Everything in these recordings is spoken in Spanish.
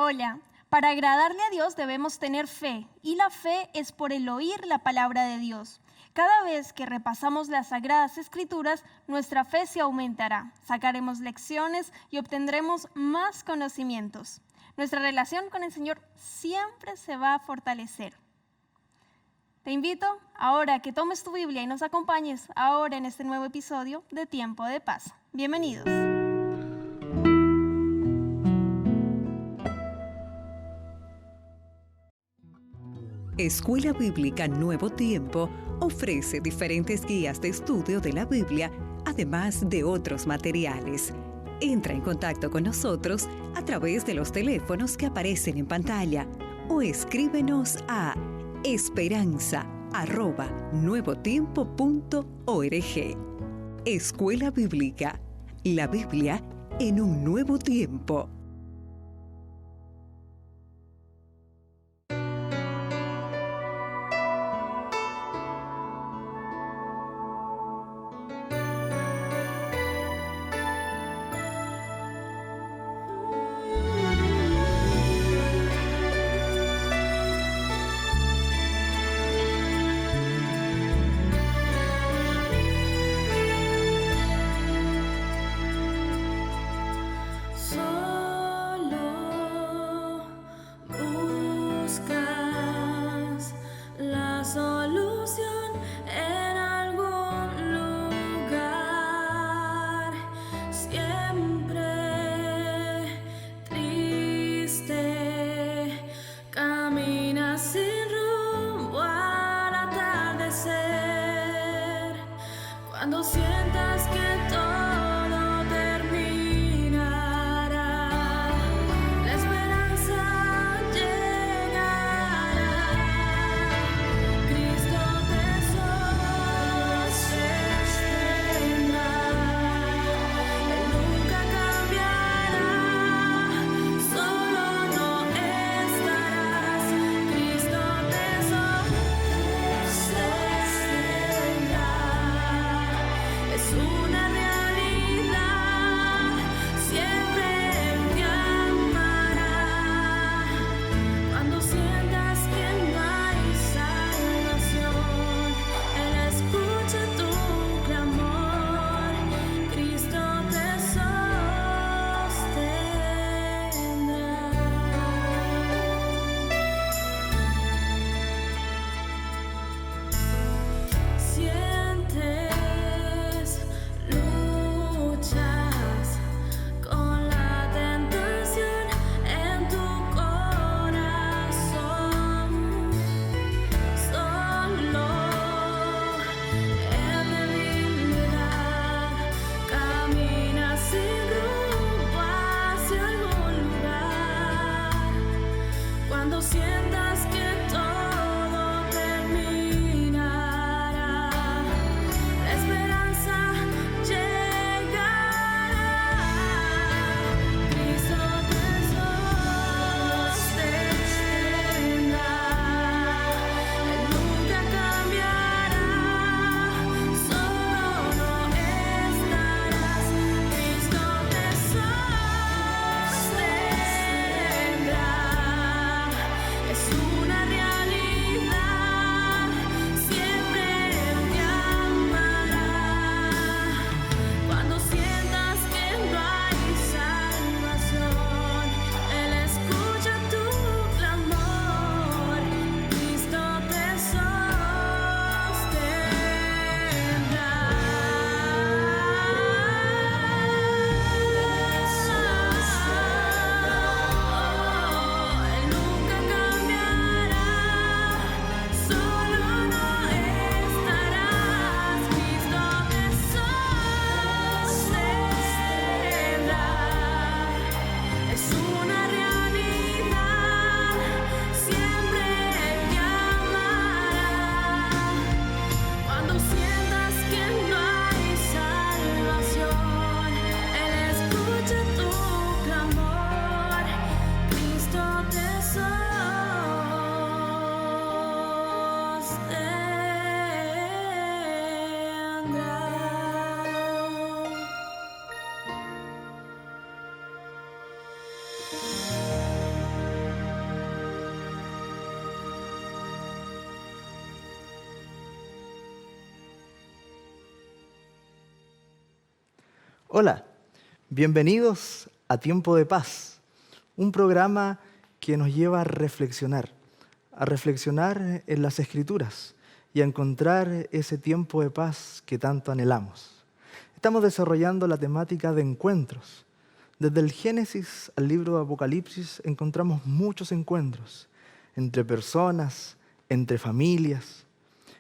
Hola, para agradarle a Dios debemos tener fe, y la fe es por el oír la palabra de Dios. Cada vez que repasamos las Sagradas Escrituras, nuestra fe se aumentará, sacaremos lecciones y obtendremos más conocimientos. Nuestra relación con el Señor siempre se va a fortalecer. Te invito ahora a que tomes tu Biblia y nos acompañes ahora en este nuevo episodio de Tiempo de Paz. Bienvenidos. Escuela Bíblica Nuevo Tiempo ofrece diferentes guías de estudio de la Biblia, además de otros materiales. Entra en contacto con nosotros a través de los teléfonos que aparecen en pantalla o escríbenos a esperanza@nuevotiempo.org. Escuela Bíblica, la Biblia en un nuevo tiempo. Hola, bienvenidos a Tiempo de Paz, un programa que nos lleva a reflexionar en las Escrituras y a encontrar ese tiempo de paz que tanto anhelamos. Estamos desarrollando la temática de encuentros. Desde el Génesis al libro de Apocalipsis encontramos muchos encuentros entre personas, entre familias.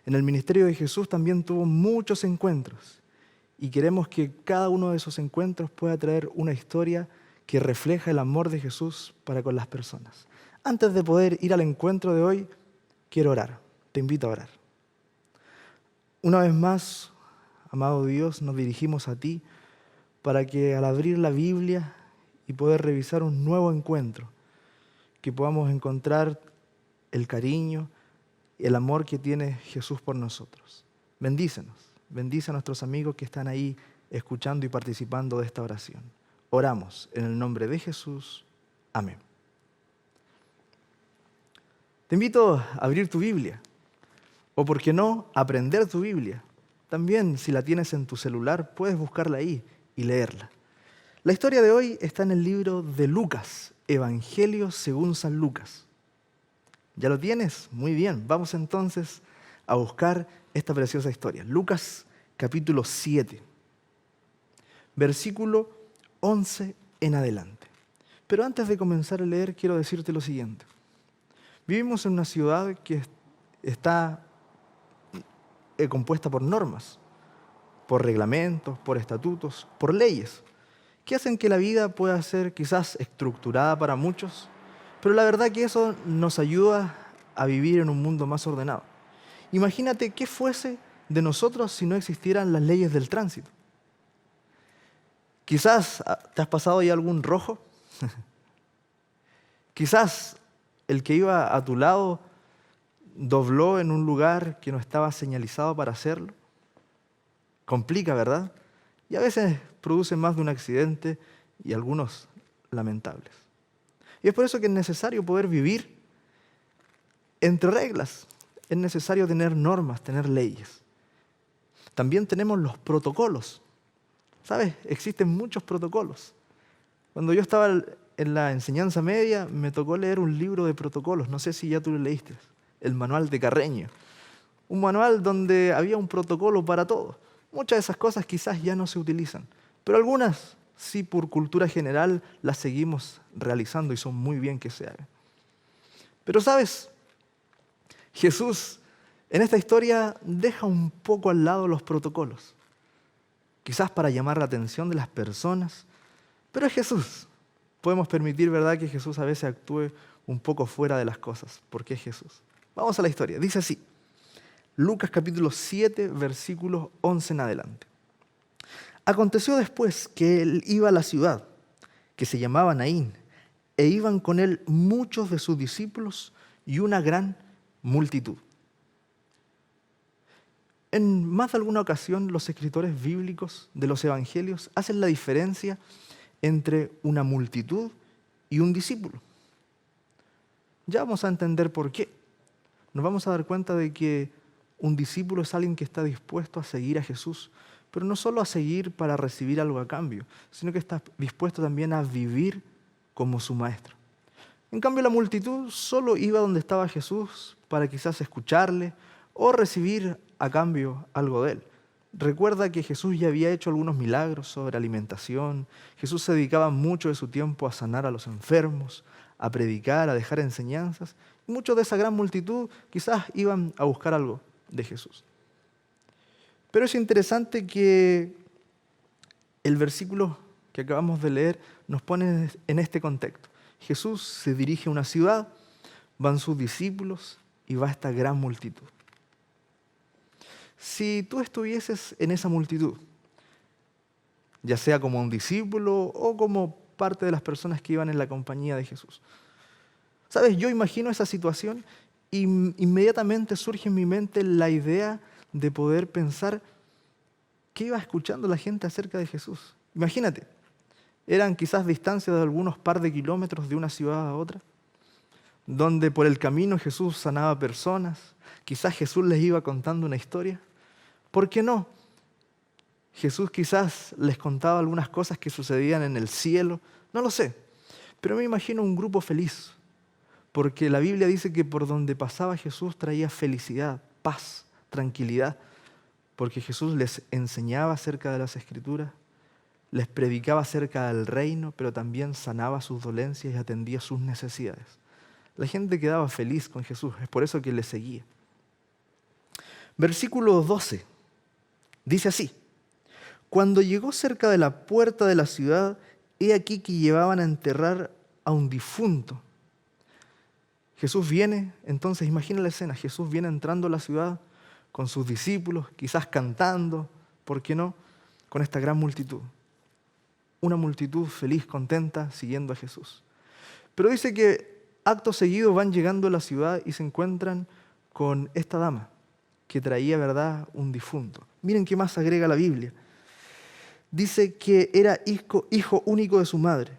En el ministerio de Jesús también tuvo muchos encuentros. Y queremos que cada uno de esos encuentros pueda traer una historia que refleja el amor de Jesús para con las personas. Antes de poder ir al encuentro de hoy, quiero orar. Te invito a orar. Una vez más, amado Dios, nos dirigimos a ti para que al abrir la Biblia y poder revisar un nuevo encuentro, que podamos encontrar el cariño y el amor que tiene Jesús por nosotros. Bendícenos. Bendice a nuestros amigos que están ahí escuchando y participando de esta oración. Oramos en el nombre de Jesús. Amén. Te invito a abrir tu Biblia, o por qué no, aprender tu Biblia. También, si la tienes en tu celular, puedes buscarla ahí y leerla. La historia de hoy está en el libro de Lucas, Evangelio según San Lucas. ¿Ya lo tienes? Muy bien. Vamos entonces a buscar esta preciosa historia. Lucas capítulo 7, versículo 11 en adelante. Pero antes de comenzar a leer, quiero decirte lo siguiente. Vivimos en una ciudad que está compuesta por normas, por reglamentos, por estatutos, por leyes, que hacen que la vida pueda ser quizás estructurada para muchos, pero la verdad que eso nos ayuda a vivir en un mundo más ordenado. Imagínate qué fuese de nosotros si no existieran las leyes del tránsito. Quizás te has pasado ya algún rojo. Quizás el que iba a tu lado dobló en un lugar que no estaba señalizado para hacerlo. Complica, ¿verdad? Y a veces produce más de un accidente y algunos lamentables. Y es por eso que es necesario poder vivir entre reglas. Es necesario tener normas, tener leyes. También tenemos los protocolos. ¿Sabes? Existen muchos protocolos. Cuando yo estaba en la enseñanza media, me tocó leer un libro de protocolos. No sé si ya tú lo leíste. El manual de Carreño. Un manual donde había un protocolo para todo. Muchas de esas cosas quizás ya no se utilizan. Pero algunas, sí, por cultura general, las seguimos realizando y son muy bien que se hagan. Pero, ¿sabes? Jesús, en esta historia, deja un poco al lado los protocolos. Quizás para llamar la atención de las personas, pero es Jesús. Podemos permitir, ¿verdad?, que Jesús a veces actúe un poco fuera de las cosas, porque es Jesús. Vamos a la historia. Dice así, Lucas capítulo 7, versículos 11 en adelante. Aconteció después que él iba a la ciudad, que se llamaba Naín, e iban con él muchos de sus discípulos y una gran multitud. En más de alguna ocasión, los escritores bíblicos de los evangelios hacen la diferencia entre una multitud y un discípulo. Ya vamos a entender por qué. Nos vamos a dar cuenta de que un discípulo es alguien que está dispuesto a seguir a Jesús, pero no solo a seguir para recibir algo a cambio, sino que está dispuesto también a vivir como su maestro. En cambio, la multitud solo iba donde estaba Jesús para quizás escucharle o recibir a cambio algo de él. Recuerda que Jesús ya había hecho algunos milagros sobre alimentación. Jesús se dedicaba mucho de su tiempo a sanar a los enfermos, a predicar, a dejar enseñanzas. Muchos de esa gran multitud quizás iban a buscar algo de Jesús. Pero es interesante que el versículo que acabamos de leer nos pone en este contexto. Jesús se dirige a una ciudad, van sus discípulos y va esta gran multitud. Si tú estuvieses en esa multitud, ya sea como un discípulo o como parte de las personas que iban en la compañía de Jesús, ¿sabes? Yo imagino esa situación y inmediatamente surge en mi mente la idea de poder pensar qué iba escuchando la gente acerca de Jesús. Imagínate, eran quizás distancias de algunos par de kilómetros de una ciudad a otra, donde por el camino Jesús sanaba personas, quizás Jesús les iba contando una historia. ¿Por qué no? Jesús quizás les contaba algunas cosas que sucedían en el cielo, no lo sé, pero me imagino un grupo feliz, porque la Biblia dice que por donde pasaba Jesús traía felicidad, paz, tranquilidad, porque Jesús les enseñaba acerca de las Escrituras, les predicaba acerca del reino, pero también sanaba sus dolencias y atendía sus necesidades. La gente quedaba feliz con Jesús, es por eso que le seguía. Versículo 12 dice así: cuando llegó cerca de la puerta de la ciudad, he aquí que llevaban a enterrar a un difunto. Jesús viene, entonces imagina la escena, Jesús viene entrando a la ciudad con sus discípulos, quizás cantando, ¿por qué no?, con esta gran multitud. Una multitud feliz, contenta, siguiendo a Jesús. Pero dice que acto seguido van llegando a la ciudad y se encuentran con esta dama que traía, ¿verdad?, un difunto. Miren qué más agrega la Biblia. Dice que era hijo único de su madre,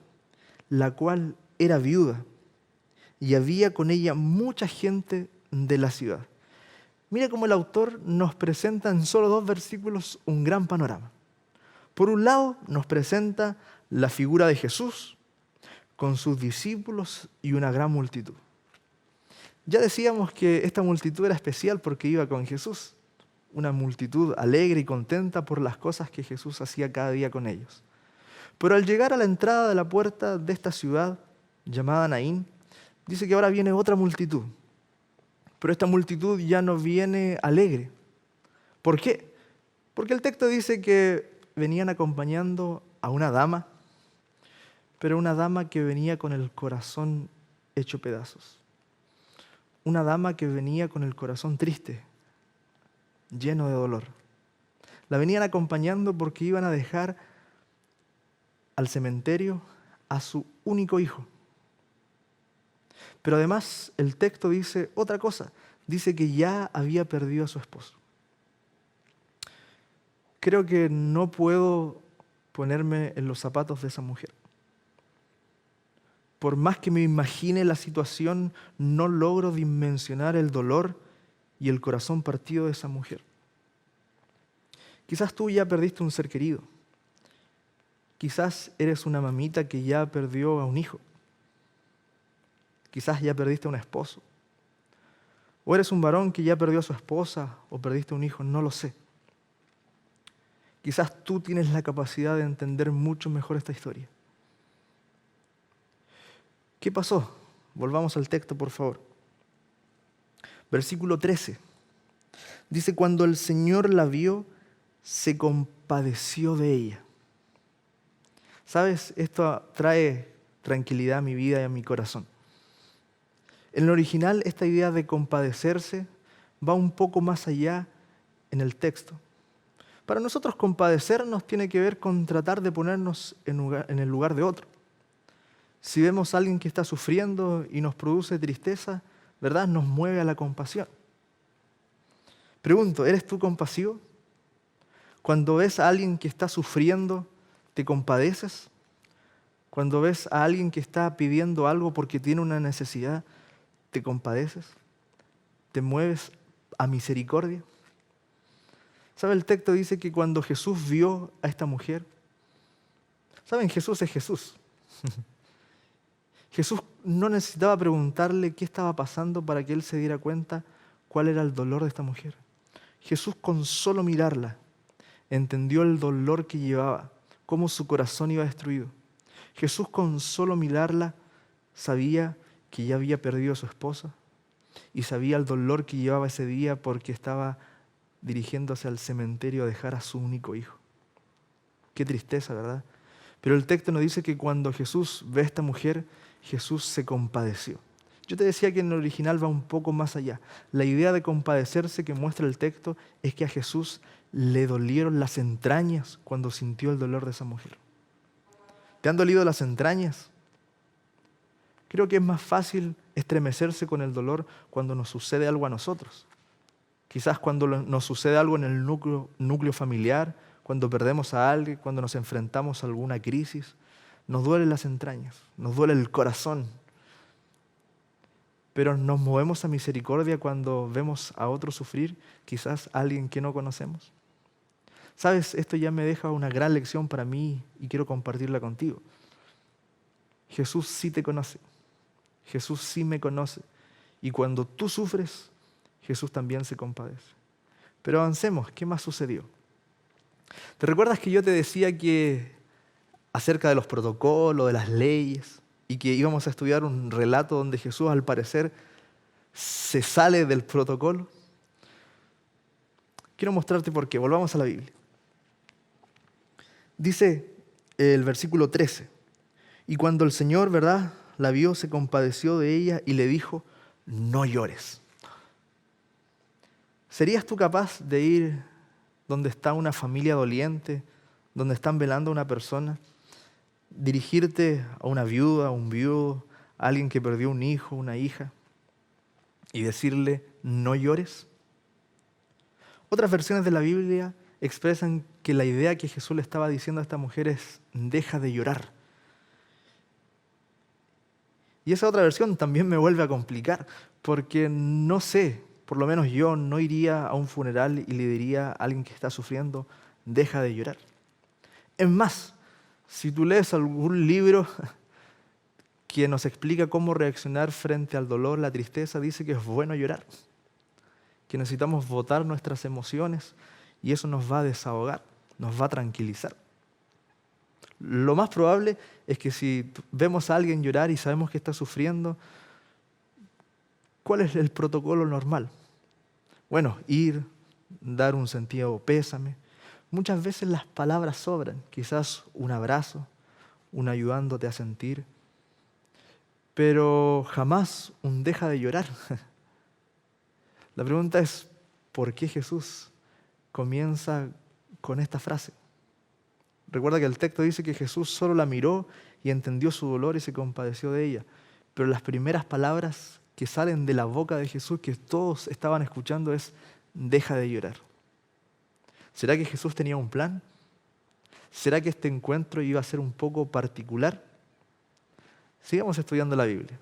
la cual era viuda, y había con ella mucha gente de la ciudad. Mira cómo el autor nos presenta en solo 2 versículos un gran panorama. Por un lado, nos presenta la figura de Jesús con sus discípulos y una gran multitud. Ya decíamos que esta multitud era especial porque iba con Jesús. Una multitud alegre y contenta por las cosas que Jesús hacía cada día con ellos. Pero al llegar a la entrada de la puerta de esta ciudad, llamada Naín, dice que ahora viene otra multitud. Pero esta multitud ya no viene alegre. ¿Por qué? Porque el texto dice que venían acompañando a una dama, pero una dama que venía con el corazón hecho pedazos. Una dama que venía con el corazón triste, lleno de dolor. La venían acompañando porque iban a dejar al cementerio a su único hijo. Pero además el texto dice otra cosa, dice que ya había perdido a su esposo. Creo que no puedo ponerme en los zapatos de esa mujer. Por más que me imagine la situación, no logro dimensionar el dolor y el corazón partido de esa mujer. Quizás tú ya perdiste un ser querido. Quizás eres una mamita que ya perdió a un hijo. Quizás ya perdiste a un esposo. O eres un varón que ya perdió a su esposa o perdiste a un hijo, no lo sé. Quizás tú tienes la capacidad de entender mucho mejor esta historia. ¿Qué pasó? Volvamos al texto, por favor. Versículo 13. Dice, cuando el Señor la vio, se compadeció de ella. ¿Sabes? Esto trae tranquilidad a mi vida y a mi corazón. En el original, esta idea de compadecerse va un poco más allá en el texto. Para nosotros, compadecernos tiene que ver con tratar de ponernos en el lugar de otro. Si vemos a alguien que está sufriendo y nos produce tristeza, ¿verdad?, nos mueve a la compasión. Pregunto, ¿eres tú compasivo? Cuando ves a alguien que está sufriendo, ¿te compadeces? Cuando ves a alguien que está pidiendo algo porque tiene una necesidad, ¿te compadeces? ¿Te mueves a misericordia? ¿Sabe? El texto dice que cuando Jesús vio a esta mujer, ¿saben? Jesús es Jesús. Jesús no necesitaba preguntarle qué estaba pasando para que él se diera cuenta cuál era el dolor de esta mujer. Jesús, con solo mirarla, entendió el dolor que llevaba, cómo su corazón iba destruido. Jesús, con solo mirarla, sabía que ya había perdido a su esposa y sabía el dolor que llevaba ese día porque estaba dirigiéndose al cementerio a dejar a su único hijo. Qué tristeza, ¿verdad? Pero el texto nos dice que cuando Jesús ve a esta mujer, Jesús se compadeció. Yo te decía que en el original va un poco más allá. La idea de compadecerse que muestra el texto es que a Jesús le dolieron las entrañas cuando sintió el dolor de esa mujer. ¿Te han dolido las entrañas? Creo que es más fácil estremecerse con el dolor cuando nos sucede algo a nosotros. Quizás cuando nos sucede algo en el núcleo familiar, cuando perdemos a alguien, cuando nos enfrentamos a alguna crisis, nos duelen las entrañas, nos duele el corazón. Pero nos movemos a misericordia cuando vemos a otro sufrir, quizás a alguien que no conocemos. Sabes, esto ya me deja una gran lección para mí y quiero compartirla contigo. Jesús sí te conoce. Jesús sí me conoce. Y cuando tú sufres, Jesús también se compadece. Pero avancemos, ¿qué más sucedió? ¿Te recuerdas que yo te decía que acerca de los protocolos, de las leyes, y que íbamos a estudiar un relato donde Jesús al parecer se sale del protocolo? Quiero mostrarte por qué. Volvamos a la Biblia. Dice el versículo 13, y cuando el Señor, ¿verdad?, la vio, se compadeció de ella y le dijo, no llores. ¿Serías tú capaz de ir donde está una familia doliente, donde están velando a una persona, dirigirte a una viuda, a un viudo, a alguien que perdió un hijo, una hija, y decirle, no llores? Otras versiones de la Biblia expresan que la idea que Jesús le estaba diciendo a esta mujer es, deja de llorar. Y esa otra versión también me vuelve a complicar, porque no sé, por lo menos yo no iría a un funeral y le diría a alguien que está sufriendo, deja de llorar. Es más, si tú lees algún libro que nos explica cómo reaccionar frente al dolor, la tristeza, dice que es bueno llorar, que necesitamos botar nuestras emociones y eso nos va a desahogar, nos va a tranquilizar. Lo más probable es que si vemos a alguien llorar y sabemos que está sufriendo, ¿cuál es el protocolo normal? Bueno, ir, dar un sentido pésame. Muchas veces las palabras sobran, quizás un abrazo, un ayudándote a sentir, pero jamás un deja de llorar. La pregunta es, ¿por qué Jesús comienza con esta frase? Recuerda que el texto dice que Jesús solo la miró y entendió su dolor y se compadeció de ella. Pero las primeras palabras que salen de la boca de Jesús, que todos estaban escuchando, es, deja de llorar. ¿Será que Jesús tenía un plan? ¿Será que este encuentro iba a ser un poco particular? Sigamos estudiando la Biblia.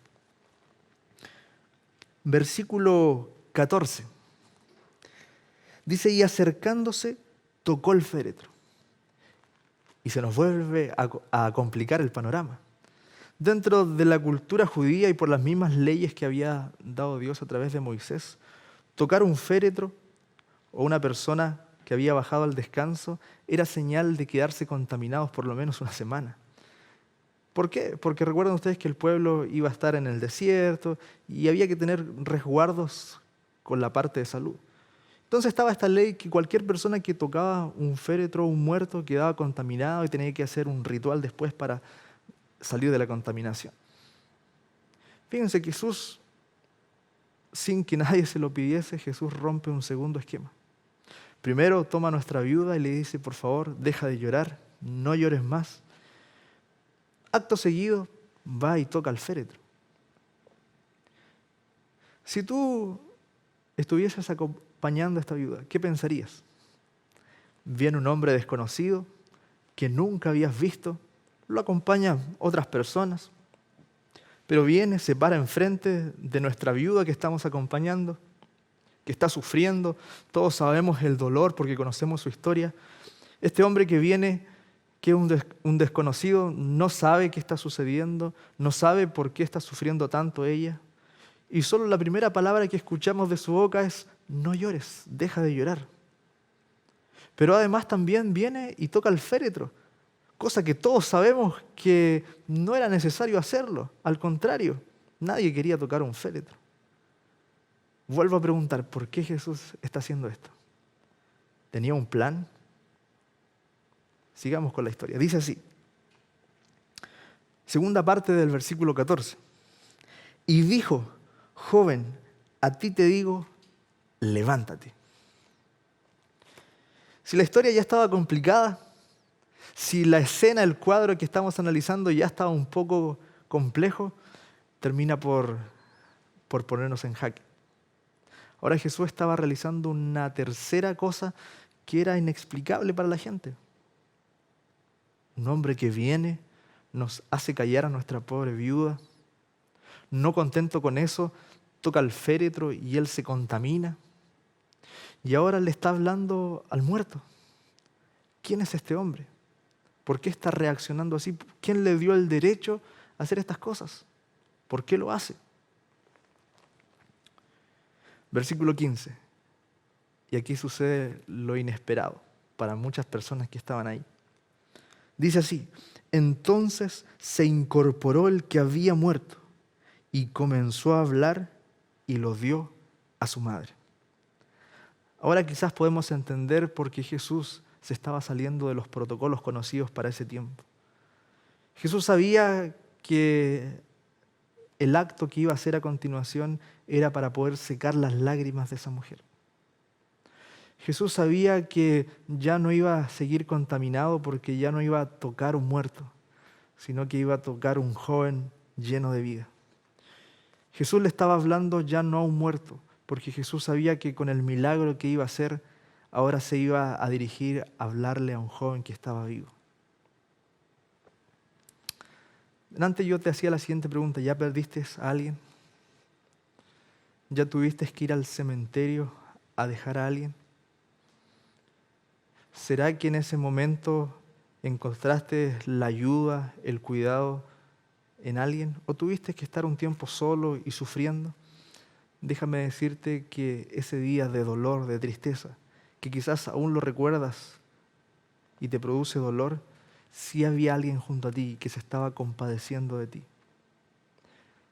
Versículo 14. Dice, y acercándose, tocó el féretro. Y se nos vuelve a complicar el panorama. Dentro de la cultura judía y por las mismas leyes que había dado Dios a través de Moisés, tocar un féretro o una persona que había bajado al descanso era señal de quedarse contaminados por lo menos una semana. ¿Por qué? Porque recuerdan ustedes que el pueblo iba a estar en el desierto y había que tener resguardos con la parte de salud. Entonces estaba esta ley que cualquier persona que tocaba un féretro o un muerto quedaba contaminado y tenía que hacer un ritual después para salir de la contaminación. Fíjense que Jesús, sin que nadie se lo pidiese, Jesús rompe un segundo esquema. Primero toma a nuestra viuda y le dice, por favor, deja de llorar, no llores más. Acto seguido, va y toca el féretro. Si tú estuvieses acompañando a esta viuda, ¿qué pensarías? Viene un hombre desconocido que nunca habías visto, lo acompañan otras personas, pero viene, se para enfrente de nuestra viuda que estamos acompañando, que está sufriendo. Todos sabemos el dolor porque conocemos su historia. Este hombre que viene, que es un desconocido, no sabe qué está sucediendo, no sabe por qué está sufriendo tanto ella. Y solo la primera palabra que escuchamos de su boca es, no llores, deja de llorar. Pero además también viene y toca el féretro, cosa que todos sabemos que no era necesario hacerlo. Al contrario, nadie quería tocar un féretro. Vuelvo a preguntar, ¿por qué Jesús está haciendo esto? ¿Tenía un plan? Sigamos con la historia. Dice así, segunda parte del versículo 14. Y dijo, joven, a ti te digo, levántate. Si la historia ya estaba complicada, si la escena, el cuadro que estamos analizando ya estaba un poco complejo, termina por ponernos en jaque. Ahora Jesús estaba realizando una tercera cosa que era inexplicable para la gente. Un hombre que viene, nos hace callar a nuestra pobre viuda. No contento con eso, toca el féretro y él se contamina. Y ahora le está hablando al muerto. ¿quién es este hombre? ¿Por qué está reaccionando así? ¿Quién le dio el derecho a hacer estas cosas? ¿Por qué lo hace? Versículo 15. Y aquí sucede lo inesperado para muchas personas que estaban ahí. Dice así: entonces se incorporó el que había muerto y comenzó a hablar y lo dio a su madre. Ahora quizás podemos entender por qué Jesús se estaba saliendo de los protocolos conocidos para ese tiempo. Jesús sabía que el acto que iba a hacer a continuación era para poder secar las lágrimas de esa mujer. Jesús sabía que ya no iba a seguir contaminado porque ya no iba a tocar un muerto, sino que iba a tocar un joven lleno de vida. Jesús le estaba hablando ya no a un muerto, porque Jesús sabía que con el milagro que iba a hacer, ahora se iba a dirigir a hablarle a un joven que estaba vivo. Antes yo te hacía la siguiente pregunta: ¿ya perdiste a alguien? ¿Ya tuviste que ir al cementerio a dejar a alguien? ¿Será que en ese momento encontraste la ayuda, el cuidado en alguien? ¿O tuviste que estar un tiempo solo y sufriendo? Déjame decirte que ese día de dolor, de tristeza, que quizás aún lo recuerdas y te produce dolor, sí había alguien junto a ti que se estaba compadeciendo de ti.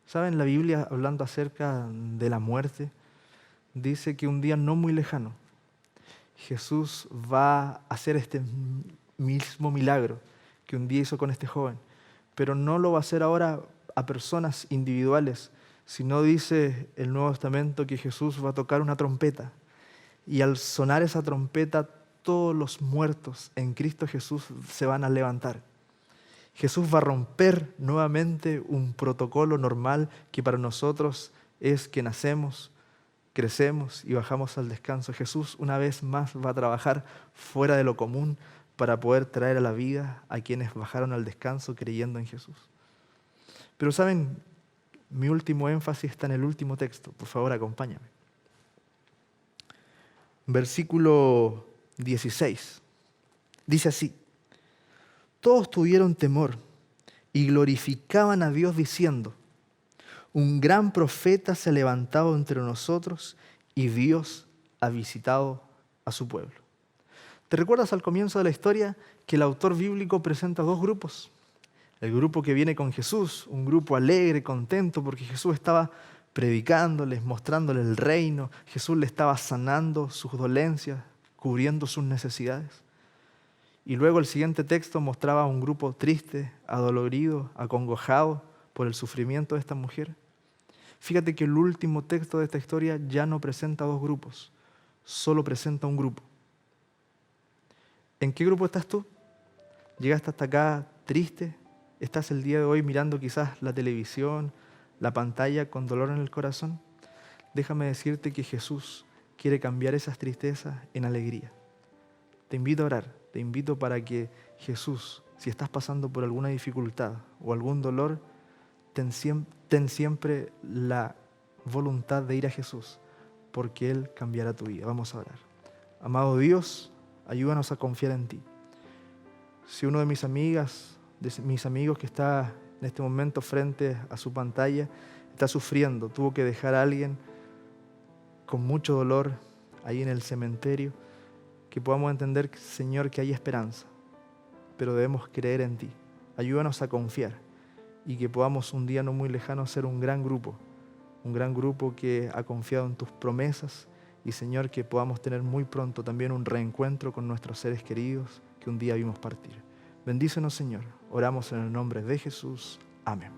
¿Saben? La Biblia, hablando acerca de la muerte, dice que un día no muy lejano, Jesús va a hacer este mismo milagro que un día hizo con este joven, pero no lo va a hacer ahora a personas individuales, sino dice el Nuevo Testamento que Jesús va a tocar una trompeta, y al sonar esa trompeta todos los muertos en Cristo Jesús se van a levantar. Jesús va a romper nuevamente un protocolo normal que para nosotros es que nacemos, crecemos y bajamos al descanso. Jesús una vez más va a trabajar fuera de lo común para poder traer a la vida a quienes bajaron al descanso creyendo en Jesús. Pero ¿saben? Mi último énfasis está en el último texto. Por favor, acompáñame. Versículo 16. Dice así: todos tuvieron temor y glorificaban a Dios diciendo: un gran profeta se ha levantado entre nosotros y Dios ha visitado a su pueblo. ¿Te recuerdas al comienzo de la historia que el autor bíblico presenta dos grupos? El grupo que viene con Jesús, un grupo alegre, contento, porque Jesús estaba predicándoles, mostrándoles el reino. Jesús le estaba sanando sus dolencias, cubriendo sus necesidades. Y luego el siguiente texto mostraba a un grupo triste, adolorido, acongojado por el sufrimiento de esta mujer. Fíjate que el último texto de esta historia ya no presenta dos grupos, solo presenta un grupo. ¿En qué grupo estás tú? ¿Llegaste hasta acá triste? ¿Estás el día de hoy mirando quizás la televisión, la pantalla con dolor en el corazón? Déjame decirte que Jesús quiere cambiar esas tristezas en alegría. Te invito a orar, te invito para que Jesús, si estás pasando por alguna dificultad o algún dolor, ten siempre la voluntad de ir a Jesús, porque Él cambiará tu vida. Vamos a orar. Amado Dios, ayúdanos a confiar en ti. Si uno de mis amigas, de mis amigos que está en este momento frente a su pantalla, está sufriendo, tuvo que dejar a alguien con mucho dolor ahí en el cementerio, que podamos entender, Señor, que hay esperanza, pero debemos creer en ti. Ayúdanos a confiar y que podamos un día no muy lejano ser un gran grupo que ha confiado en tus promesas, y Señor, que podamos tener muy pronto también un reencuentro con nuestros seres queridos que un día vimos partir. Bendícenos, Señor. Oramos en el nombre de Jesús. Amén.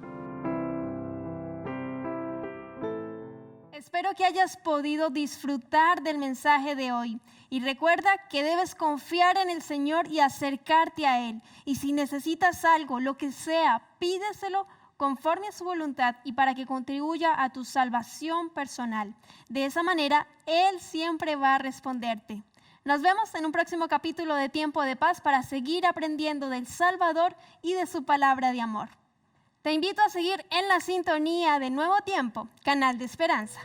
Espero que hayas podido disfrutar del mensaje de hoy. Y recuerda que debes confiar en el Señor y acercarte a Él. Y si necesitas algo, lo que sea, pídeselo conforme a su voluntad y para que contribuya a tu salvación personal. De esa manera, Él siempre va a responderte. Nos vemos en un próximo capítulo de Tiempo de Paz para seguir aprendiendo del Salvador y de su palabra de amor. Te invito a seguir en la sintonía de Nuevo Tiempo, canal de esperanza.